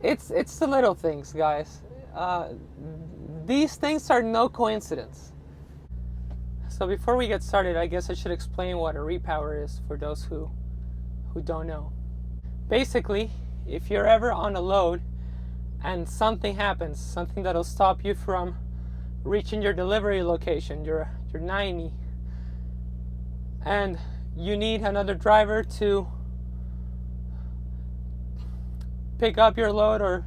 It's the little things, guys. These things are no coincidence. So before we get started, I guess I should explain what a repower is for those who don't know. Basically, if you're ever on a load and something happens, something that'll stop you from reaching your delivery location, your 90, and you need another driver to pick up your load or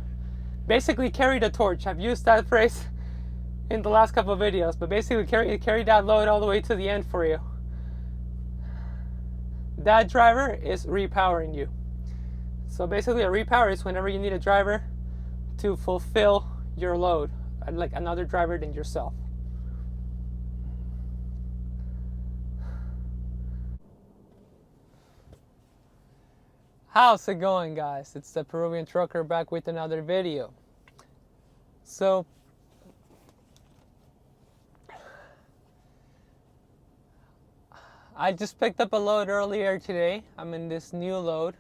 basically carry the torch. I've used that phrase in the last couple of videos, but basically carry that load all the way to the end for you. That driver is repowering you. So basically a repower is whenever you need a driver to fulfill your load, like another driver than yourself. How's it going, guys? It's the Peruvian Trucker back with another video. So I just picked up a load earlier today. I'm in this new load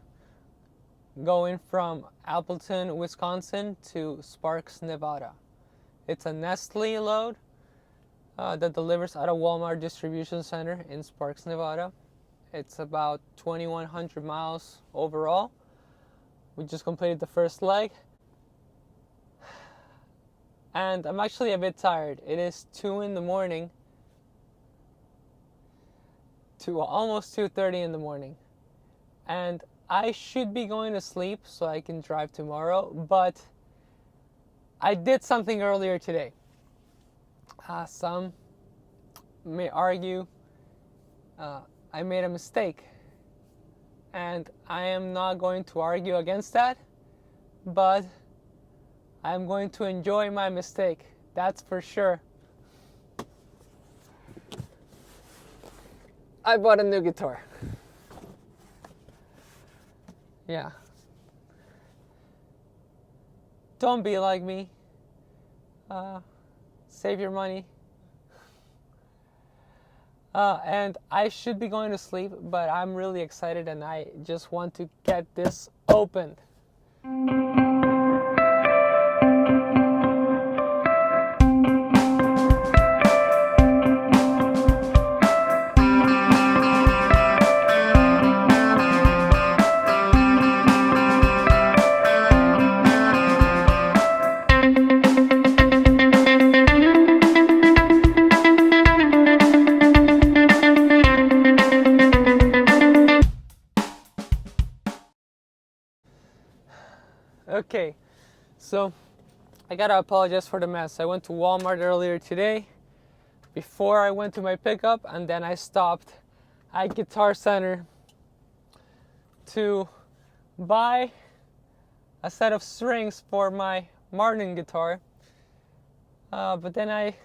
going from Appleton, Wisconsin to Sparks, Nevada. It's a Nestle load that delivers at a Walmart distribution center in Sparks, Nevada. It's about 2,100 miles overall. We just completed the first leg. And I'm actually a bit tired. It is 2 in the morning to almost 2:30 in the morning. And I should be going to sleep so I can drive tomorrow, but I did something earlier today. Some may argue I made a mistake, and I am not going to argue against that, but I'm going to enjoy my mistake, that's for sure. I bought a new guitar. Yeah. Don't be like me. Save your money. And I should be going to sleep, but I'm really excited and I just want to get this opened. Okay, so I gotta apologize for the mess. I went to Walmart earlier today before I went to my pickup, and then I stopped at Guitar Center to buy a set of strings for my Martin guitar. But then I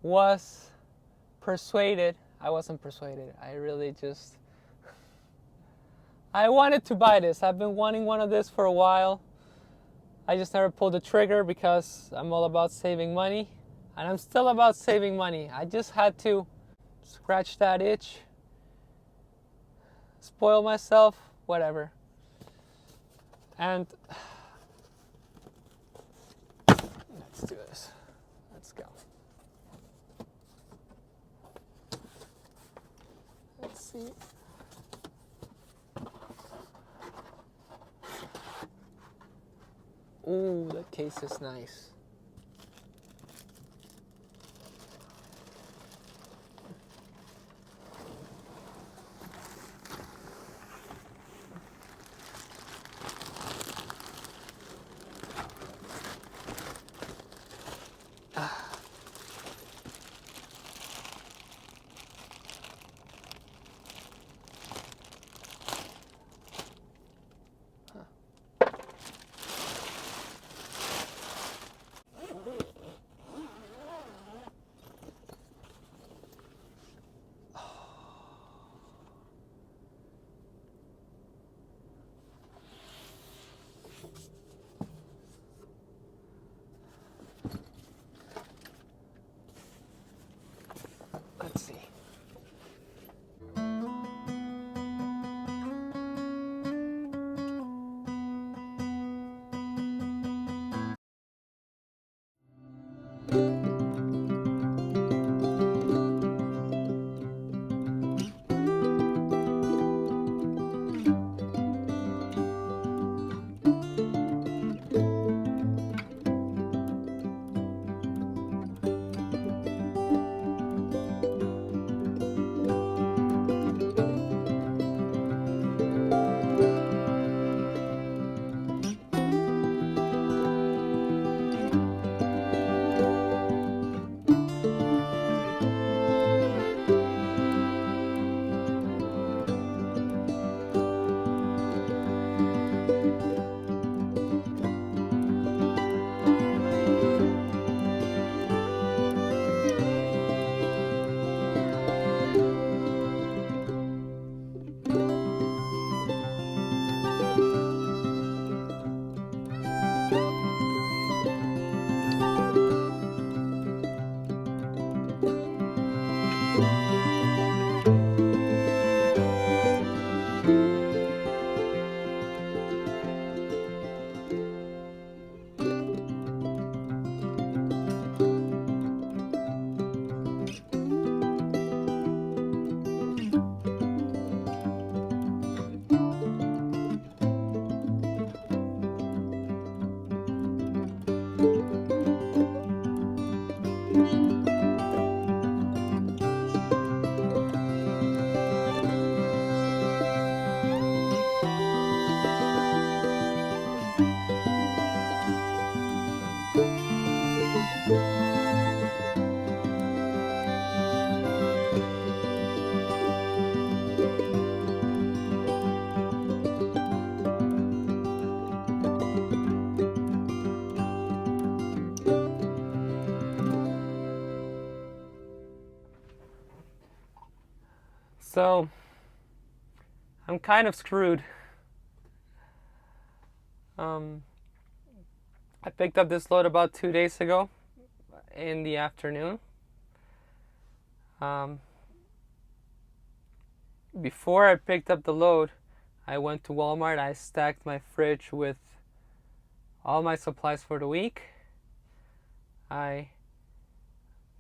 was persuaded. I wasn't persuaded. I really just... I wanted to buy this. I've been wanting one of this for a while. I just never pulled the trigger because I'm all about saving money. And I'm still about saving money. I just had to scratch that itch, spoil myself, whatever. And let's do this. Let's go. Let's see. Ooh, that case is nice. So I'm kind of screwed. I picked up this load about 2 days ago in the afternoon. Before I picked up the load, I went to Walmart. I stacked my fridge with all my supplies for the week. I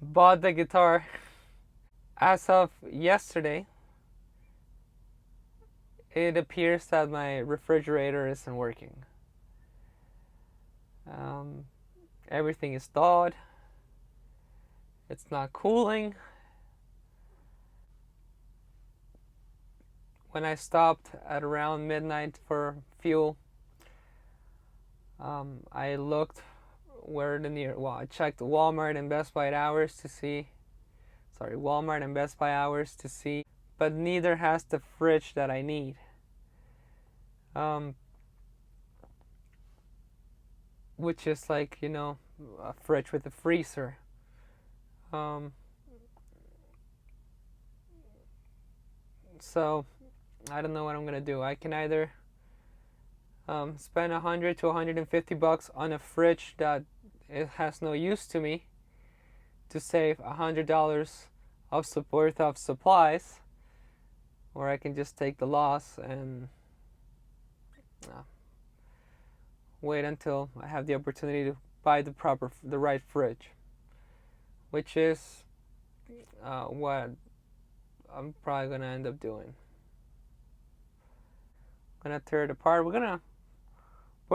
bought the guitar. As of yesterday, it appears that my refrigerator isn't working. Everything is thawed. It's not cooling. When I stopped at around midnight for fuel, I looked where I checked Walmart and Best Buy hours to see. Walmart and Best Buy hours to see, but neither has the fridge that I need. Which is like, a fridge with a freezer. So I don't know what I'm gonna do. I can either spend $100 to $150 on a fridge that it has no use to me to save $100 worth of supplies, or I can just take the loss and wait until I have the opportunity to buy the right fridge, which is what I'm probably gonna end up doing. I'm gonna tear it apart. We're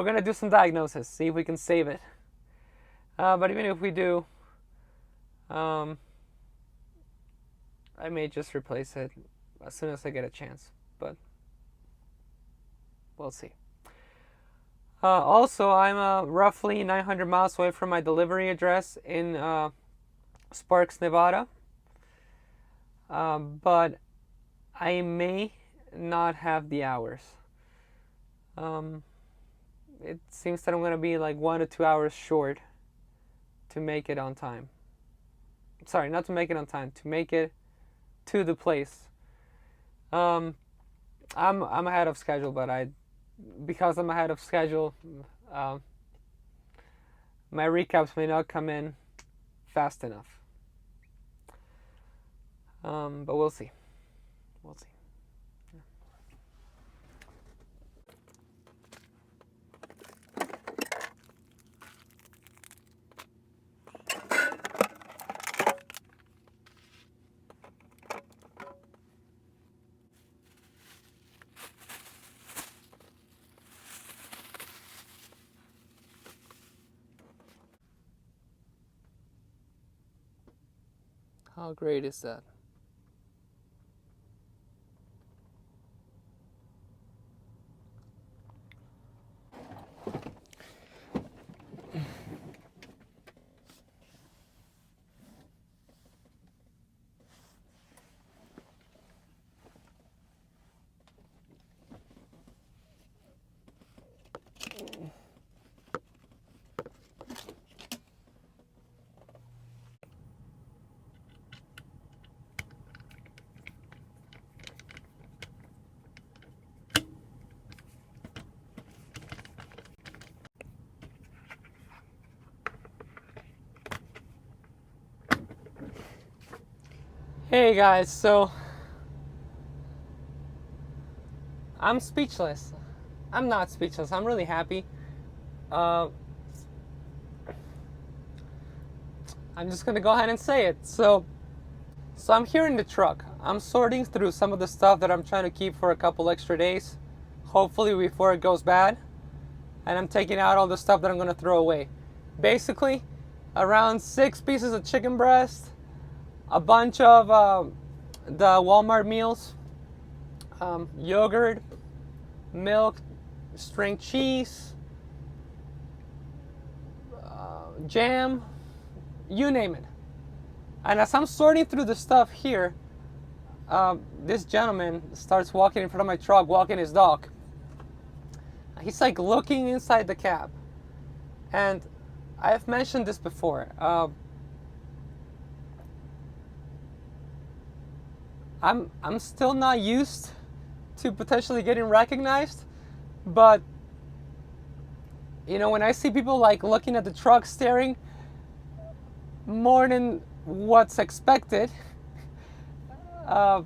gonna do some diagnosis, see if we can save it. But even if we do, I may just replace it as soon as I get a chance, but we'll see. Also, I'm roughly 900 miles away from my delivery address in Sparks, Nevada. But I may not have the hours. It seems that I'm going to be like 1 to 2 hours short to make it on time. Sorry, not to make it on time, to make it to the place. I'm ahead of schedule, but because I'm ahead of schedule, my recaps may not come in fast enough. But we'll see. We'll see. How great is that? Hey guys, so I'm speechless. I'm not speechless. I'm really happy. Uh, I'm just gonna go ahead and say it. So I'm here in the truck. I'm sorting through some of the stuff that I'm trying to keep for a couple extra days, hopefully before it goes bad. And I'm taking out all the stuff that I'm gonna throw away. Basically, around 6 pieces of chicken breast, a bunch of the Walmart meals, yogurt, milk, string cheese, jam, you name it. And as I'm sorting through the stuff here, this gentleman starts walking in front of my truck, walking his dog. He's like looking inside the cab. And I've mentioned this before. I'm still not used to potentially getting recognized, but you know, when I see people like looking at the truck, staring more than what's expected, I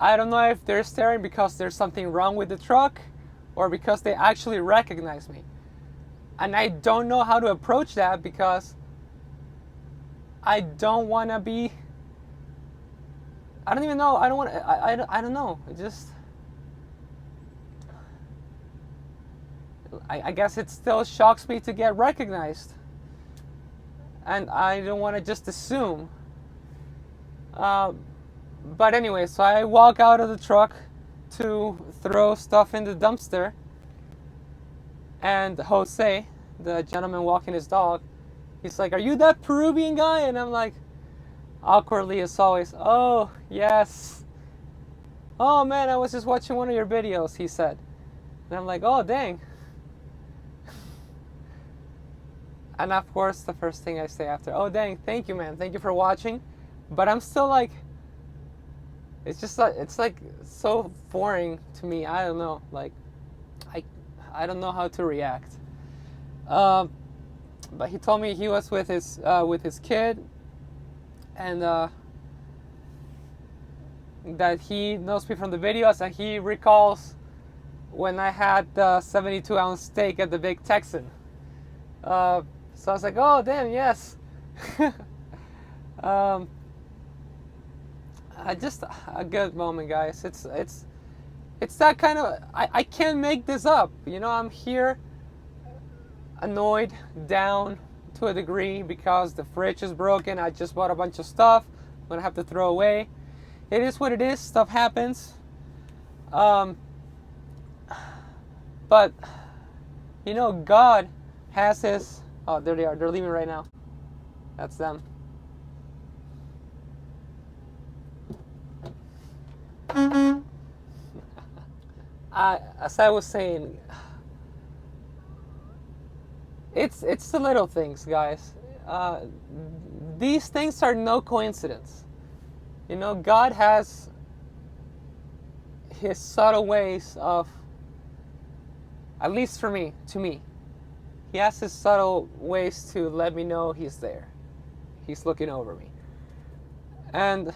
don't know if they're staring because there's something wrong with the truck or because they actually recognize me. And I don't know how to approach that because I don't want to be, I don't even know. I don't want to, I don't know. It just, I guess it still shocks me to get recognized. And I don't want to just assume. But anyway, so I walk out of the truck to throw stuff in the dumpster. And Jose, the gentleman walking his dog, he's like, "Are you that Peruvian guy?" And I'm like, awkwardly as always, "Oh, yes. Oh man, I was just watching one of your videos," he said. And I'm like, "Oh, dang." And of course, the first thing I say after, "Oh, dang, thank you, man. Thank you for watching." But I'm still like, it's just like, it's like so foreign to me. I don't know. Like, I don't know how to react. But he told me he was with his kid, and that he knows me from the videos, and he recalls when I had the 72-ounce steak at the Big Texan. So I was like, "Oh, damn, yes." Just a good moment, guys. It's that kind of, I can't make this up. You know, I'm here annoyed, down to a degree because the fridge is broken. I just bought a bunch of stuff I'm gonna have to throw away. It is what it is. Stuff happens. But you know, God has his, oh, there they are. They're leaving right now. That's them. As I was saying, it's the little things, guys. These things are no coincidence. You know, God has his subtle ways of, at least for me, to me, he has his subtle ways to let me know he's there. He's looking over me. And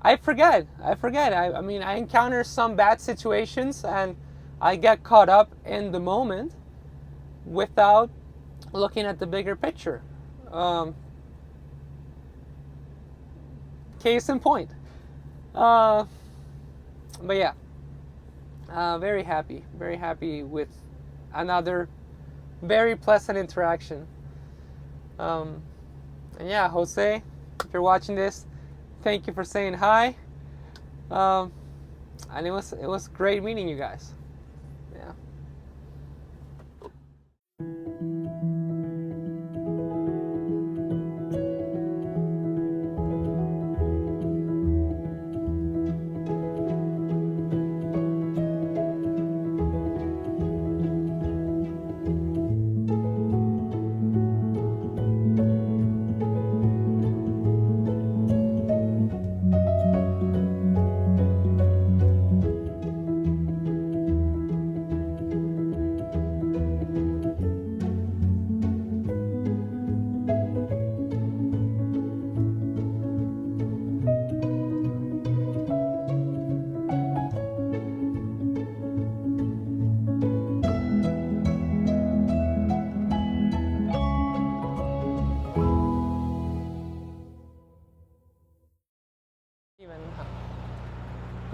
I forget. I mean, I encounter some bad situations and I get caught up in the moment without looking at the bigger picture. Case in point. But yeah, very happy with another very pleasant interaction. And yeah, Jose, if you're watching this, thank you for saying hi. And it was great meeting you guys. Yeah.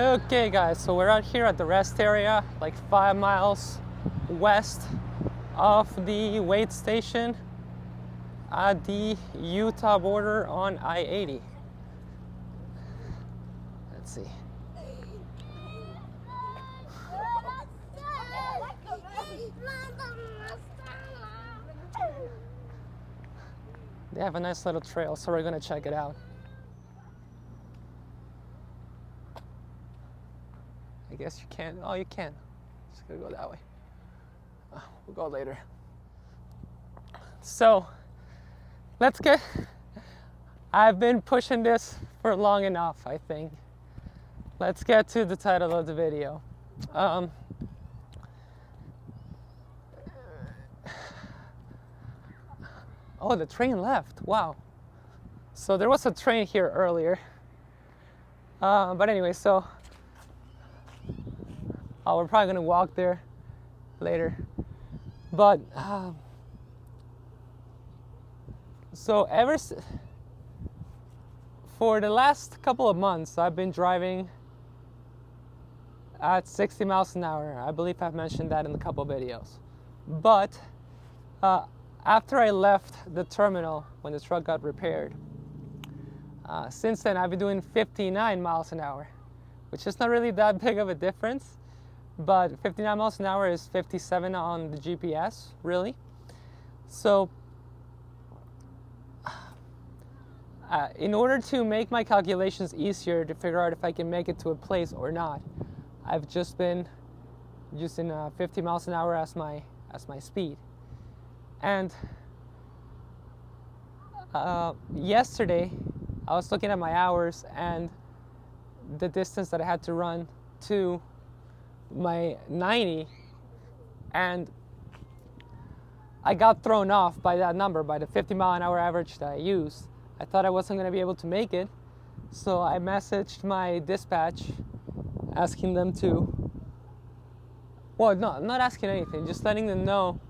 Okay guys, so we're out here at the rest area, like 5 miles west of the wait station at the Utah border on I-80. Let's see. They have a nice little trail, so we're gonna check it out. I guess you can. Oh, you can. Just gonna go that way. We'll go later. So, let's get. I've been pushing this for long enough, I think. Let's get to the title of the video. Oh, the train left. Wow. So there was a train here earlier. But anyway, so. Oh, we're probably gonna walk there later. But so for the last couple of months, I've been driving at 60 miles an hour. I believe I've mentioned that in a couple of videos. But after I left the terminal when the truck got repaired, since then I've been doing 59 miles an hour, which is not really that big of a difference. But 59 miles an hour is 57 on the GPS, really. So, in order to make my calculations easier to figure out if I can make it to a place or not, I've just been using 50 miles an hour as my speed. And yesterday, I was looking at my hours and the distance that I had to run to my 90, and I got thrown off by that number, by the 50 mile an hour average that I used. I thought I wasn't going to be able to make it, so I messaged my dispatch asking them to, well, no, not asking anything, just letting them know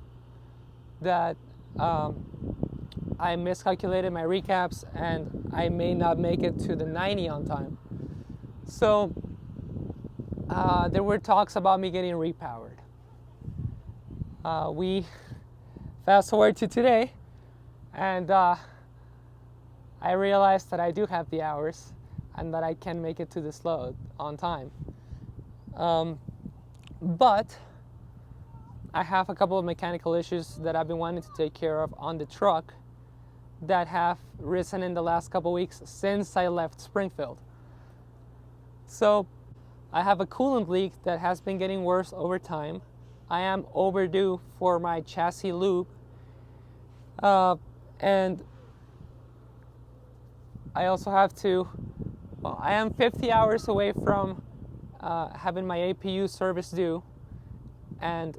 that I miscalculated my recaps and I may not make it to the 90 on time. So there were talks about me getting repowered. We fast forward to today, and I realized that I do have the hours and that I can make it to this load on time. But I have a couple of mechanical issues that I've been wanting to take care of on the truck that have risen in the last couple weeks since I left Springfield. So I have a coolant leak that has been getting worse over time. I am overdue for my chassis lube. And I also have to, well, I am 50 hours away from having my APU service due. And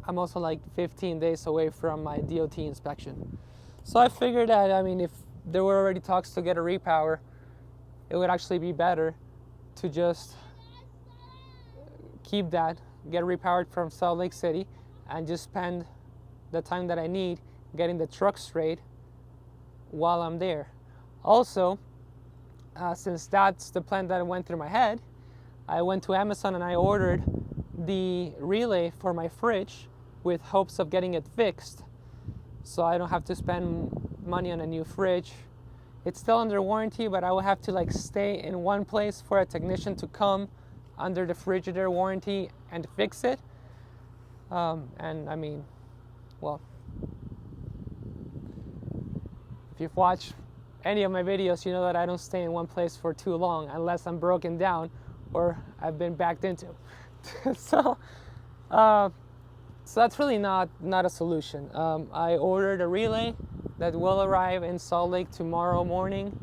I'm also like 15 days away from my DOT inspection. So I figured that, I mean, if there were already talks to get a repower, it would actually be better to just keep that, get repowered from Salt Lake City, and just spend the time that I need getting the truck straight while I'm there. Also, since that's the plan that went through my head, I went to Amazon and I ordered the relay for my fridge with hopes of getting it fixed, so I don't have to spend money on a new fridge. It's still under warranty, but I will have to like stay in one place for a technician to come under the Frigidaire warranty and fix it. And I mean, well, if you've watched any of my videos, you know that I don't stay in one place for too long unless I'm broken down or I've been backed into. So that's really not a solution. I ordered a relay that will arrive in Salt Lake tomorrow morning.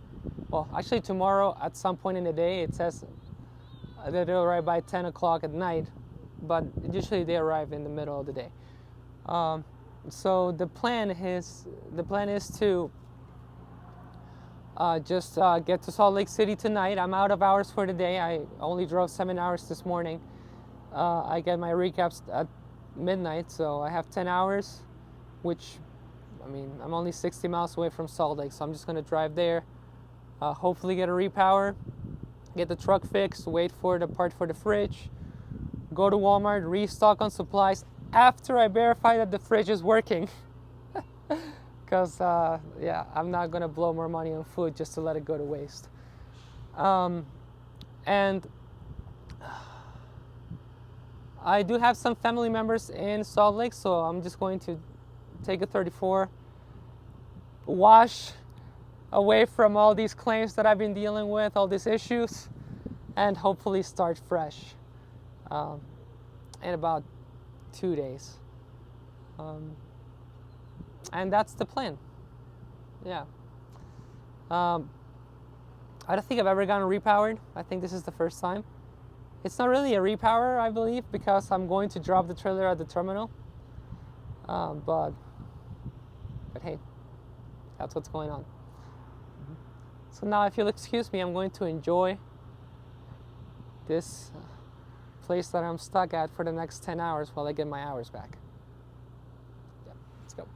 Well, actually tomorrow at some point in the day. It says that it'll arrive by 10 o'clock at night, but usually they arrive in the middle of the day. So the plan is to just get to Salt Lake City tonight. I'm out of hours for the day. I only drove 7 hours this morning. I get my recaps at midnight, so I have 10 hours, which, I mean, I'm only 60 miles away from Salt Lake, so I'm just going to drive there, hopefully get a repower, get the truck fixed, wait for the part for the fridge, go to Walmart, restock on supplies after I verify that the fridge is working. Because, yeah, I'm not going to blow more money on food just to let it go to waste. And I do have some family members in Salt Lake, so I'm just going to take a 34, wash away from all these claims that I've been dealing with, all these issues, and hopefully start fresh in about 2 days. And that's the plan. Yeah. I don't think I've ever gotten repowered. I think this is the first time. It's not really a repower, I believe, because I'm going to drop the trailer at the terminal. But hey, that's what's going on. So now, if you'll excuse me, I'm going to enjoy this place that I'm stuck at for the next 10 hours while I get my hours back. Yeah, let's go.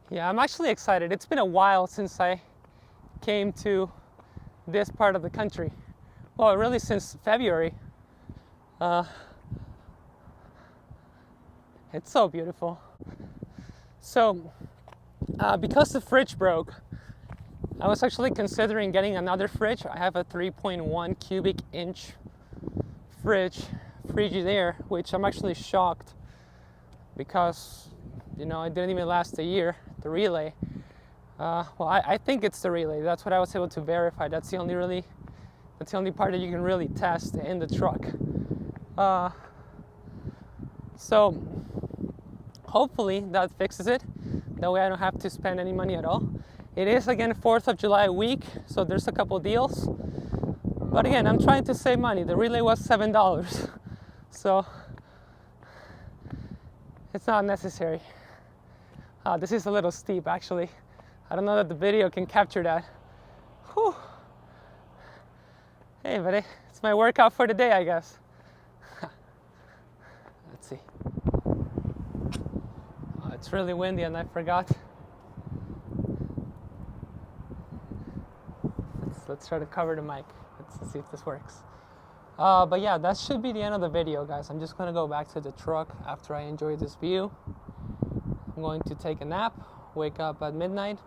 Yeah, I'm actually excited. It's been a while since I came to this part of the country. Well, really since February. Uh, it's so beautiful. So, because the fridge broke, I was actually considering getting another fridge. I have a 3.1 cubic inch fridge, Frigidaire, which I'm actually shocked because, you know, it didn't even last a year, the relay. Well, I think it's the relay. That's what I was able to verify. That's the only part that you can really test in the truck. So hopefully that fixes it. That way I don't have to spend any money at all. It is again 4th of July week, so there's a couple deals. But again, I'm trying to save money. The relay was $7, so it's not necessary. This is a little steep actually. I don't know that the video can capture that. Whew. Hey buddy, it's my workout for the day, I guess. Let's see. Oh, it's really windy and I forgot. Let's try to cover the mic. Let's see if this works. But yeah, that should be the end of the video, guys. I'm just gonna go back to the truck after I enjoy this view. I'm going to take a nap, wake up at midnight,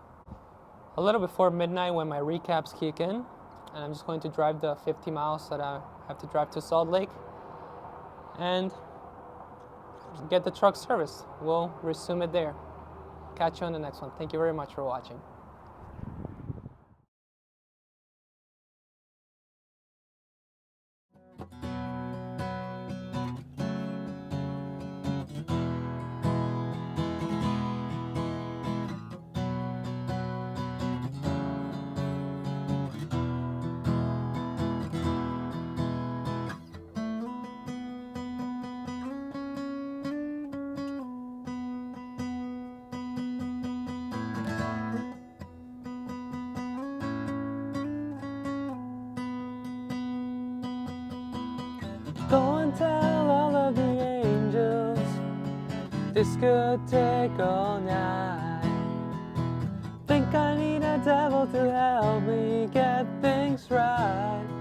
a little before midnight when my recaps kick in, and I'm just going to drive the 50 miles that I have to drive to Salt Lake and get the truck serviced. We'll resume it there. Catch you on the next one. Thank you very much for watching. Go and tell all of the angels this could take all night. Think I need a devil to help me get things right.